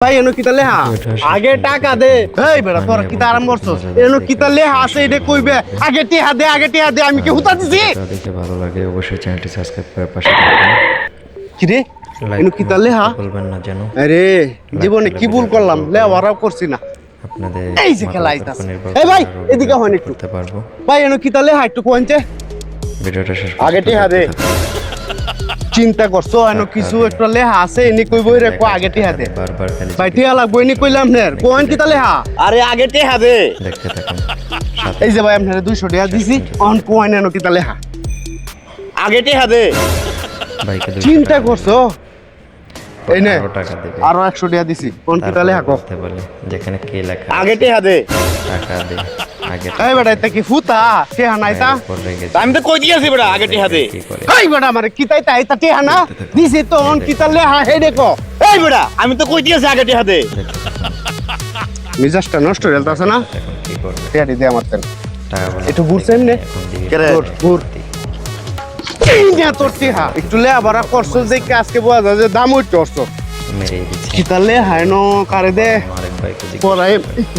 ভাই এনো কিতা লেহা আগে টাকা দে এই বেটা তোরা কিতা আরাম করছস এনো কিতা লেহা আছে এটা কইবে আগে টিহা দে আমি কি হুতা দিছি দেখে ভালো লাগে অবশ্যই চ্যানেলটি সাবস্ক্রাইব করে পাশে থাকবেন কি রে এনো কিতা লেহা বলবেন না যেন আরে জীবনে কি ভুল করলাম লেওয়ারাও করছি না আপনাদের এই যে খেলা আইতাছে এই ভাই এদিকে হন একটু করতে পারবো ভাই এনো কিতা লেহা একটু কোনছে ভিডিওটা শেষ আগে টিহা দে চিন্তা করছো এনো কিছু একটা লেহা আছে এনি কইবই রে কো আগে টিহা দে বারবার খালি ভাই টিহা লাগবো এনি কইলাম নের কোন কিতা লেহা আরে আগে টিহা দে দেখতে থাকুন এই যে ভাই আপনারে 200 টাকা দিছি অন কোন এনো কিতা লেহা আগে টিহা দে বাইকে চিন্তা করছো এই নে টাকা দেবে আরো 100 টাকা দিছি কোন কিতা লেহা কো করতে বলে যেখানে কে লেখা আগে টিহা দে টাকা দে আগে এই বেটা এটা কি ফুতা টিহা নাই তা আমি তো কই দিয়েছি বেটা আগে টিহা দে এই বেটা মানে কিতাই তাই তা টিহা না দিছি তো অন কিতা লেহা হে দেখো এই বেটা আমি তো কই দিয়েছি আগে টিহা দে মিজাজটা নষ্ট হয়ে যাচ্ছে না এখন কি করবে টিহা দে আমার তেন টাকা বলে একটু ঘুরছেন নে ঘুর এই না তোর টিহা একটু লেহা ভরা করছো যে আজকে বোঝা যায় যে দাম উঠতে করছো মেরে দিচ্ছে কিতা লেহা নো কারে দে আরেক ভাইকে পড়াই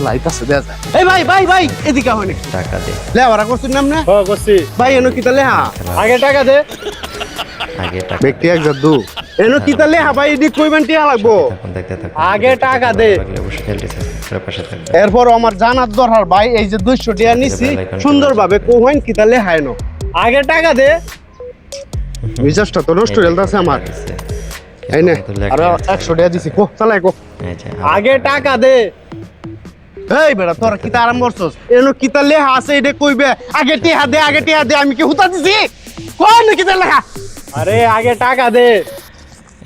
লাইতাছে দে এই ভাই এদিকে হনি টাকা দে লেহা ভরা করছিস নাম না হ্যাঁ করছি ভাই এনো কিতা লেহা আগে টাকা দে আগে টাকা ব্যক্তি এক জাদু এনো কিতা লেহা ভাই এদিক কইবেন টিহা লাগবো এখন দেখতে থাকুন আগে টাকা দে লাগলে অবশ্যই চ্যানেলটি সাবস্ক্রাইব করে পাশে থাকবেন এরপর আমার জানার দরকার ভাই এই যে 200 টাকা নিছি সুন্দরভাবে কোহেন কিতা লেহা এনো আগে টাকা দে মিজাজটা তো নষ্ট হয়ে যাচ্ছে আমার এই নে আর 100 টাকা দিছি কো চালাই কো আগে টাকা দে এই বেটা তোরা কিতা আরাম করছস এনো কিতা লেহা আছে এটা কইবে আগে টিহা দে আমি কি হুতা দিছি কোন কিতা লেহা আরে আগে টাকা দে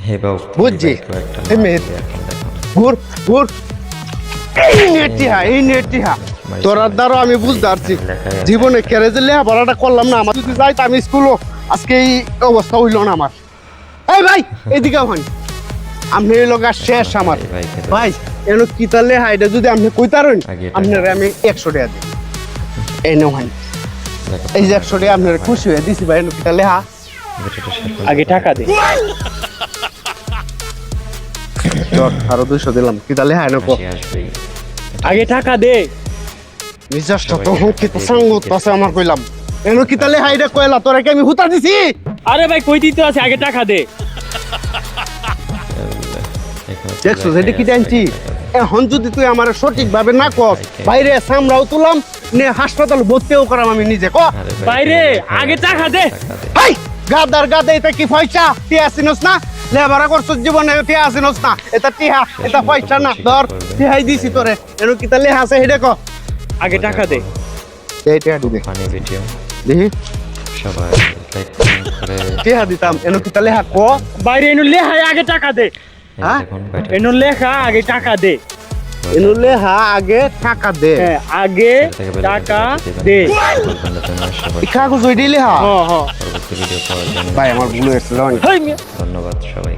হে বাবু বুঝছি এই মেয়ে ঘুর এই নেটিহা তোরার দ্বারা আমি বুঝতে পারছি জীবনে কেড়ে যে লেহা পড়াটা করলাম না আমার যদি যাই আমি স্কুলও আজকে এই অবস্থা হইল না আমার এই ভাই এদিকে হন আপনি এই লোক শেষ আমার ভাই এনো কিতা লেহা এটা যদি আপনি কইতারেন আপনার আমি 100 টাকা দিই এই নো ভাই এই যে 100 টাকা আপনার খুশি হয়ে দিছি ভাই এনো কিতা লেহা আগে টাকা দে আরো 200 দিলাম কিতা লেহা এনো কো আগে টাকা দে মিজাজটা তো কিতা সঙ্গত আছে আমার কইলাম এনো কিতা লেহা এটা কইলা তোরা কি আমি হুতা দিছি আরে ভাই কই দিতে আছে আগে টাকা দে দেখছো এটা কি জানছি এখন যদি তুই আমার সঠিক ভাবে না কর বাইরে সামরাও তুলাম নে হাসপাতাল ভর্তিও করাম আমি নিজে ক বাইরে আগে টাকা দে হাই গাদার গাদা এটা কি পয়সা টিয়া আসিনস না লেবারা করছস জীবনে টিয়া আসিনস না এটা টিয়া এটা পয়সা না ধর টিয়াই দিছি তোরে এনো কিতা লেহা আছে হেডে ক আগে টাকা দে এই টিয়া দিবে ফানি ভিডিও দেখি সবাই লাইক করে টিয়া দিতাম এনো কিতা লেহা ক বাইরে এনু লেখা আগে টাকা দে হ্যাঁ? দেখুন বাইরে এনু লেখা আগে টাকা দে এনো লেহা আগে টাকা দে হ্যাঁ আগে টাকা দে বলবেন না যেন সবাই এই কাগজ ওই দিলে হ্যাঁ হ্যাঁ পরবর্তী ভিডিও পাওয়ার জন্য ভাই আমার ভুল হয়েছিল হ্যাঁ ধন্যবাদ সবাই